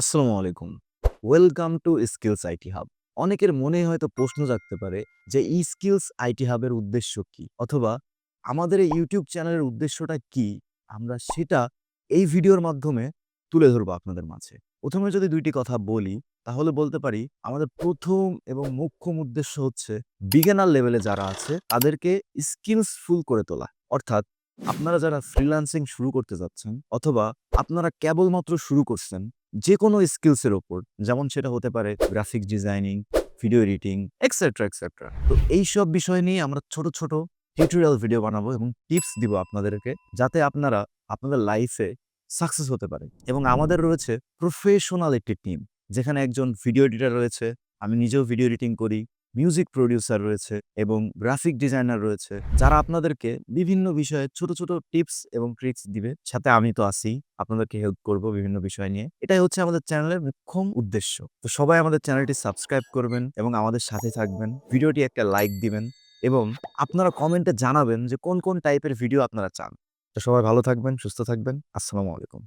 আসসালামু আলাইকুম। Welcome to skills IT hub. অনেকের মনে হয়তো প্রশ্ন জাগতে পারে যে স্কিলস আইটি হাবের উদ্দেশ্য কি? অথবা আমাদের এই ইউটিউব চ্যানেলের উদ্দেশ্যটা কি? আমরা সেটা এই ভিডিওর মাধ্যমে তুলে ধরবো আপনাদের মাঝে। ১ম এ যদি ২ টি কথা বলি, তাহলে বলতে পারি আমাদের ১ম এবং মোক্ষম উদ্দেশ্য হচ্ছে বিগিনার লেভেলে যারা আছে তাদেরকে স্কিলসফুল করে তোলা। অর্থাৎ আপনারা যারা ফ্রিল্যান্সিং শুরু করতে যাচ্ছেন অথবা আপনারা কেবলমাত্র শুরু করছেন যেকোনো স্কিলস এর উপর, যেমন সেটা হতে পারে graphics designing, video editing etcetera, etcetera. তো এইসব বিষয় নিয়ে আমরা ছোট, ছোট টিউটোরিয়াল ভিডিও বানাবো এবং টিপস দিব আপনাদেরকে, যাতে আপনারা আপনাদের লাইফে সাকসেস হতে পারেন। এবং আমাদের রয়েছে প্রফেশনাল একটি টিম, যেখানে একজন ভিডিও এডিটর রয়েছে, আমি নিজেও ভিডিও এডিটিং করি, মিউজিক প্রোডিউসার রয়েছে এবং গ্রাফিক ডিজাইনার রয়েছে, যারা আপনাদেরকে বিভিন্ন বিষয়ে ছোট, ছোট টিপস এবং ট্রিকস দিবে। সাথে আমি তো আছি, আপনাদেরকে হেল্প করব বিভিন্ন বিষয় নিয়ে। এটাই হচ্ছে আমাদের চ্যানেলের মোক্ষম উদ্দেশ্য। তো সবাই আমাদের চ্যানেলটি সাবস্ক্রাইব করবেন এবং আমাদের সাথে থাকবেন। ভিডিওটি একটা লাইক দিবেন এবং আপনারা কমেন্টে জানাবেন যে কোন, কোন টাইপের ভিডিও আপনারা চান। তো সবাই ভালো থাকবেন, সুস্থ থাকবেন। আসসালামু আলাইকুম।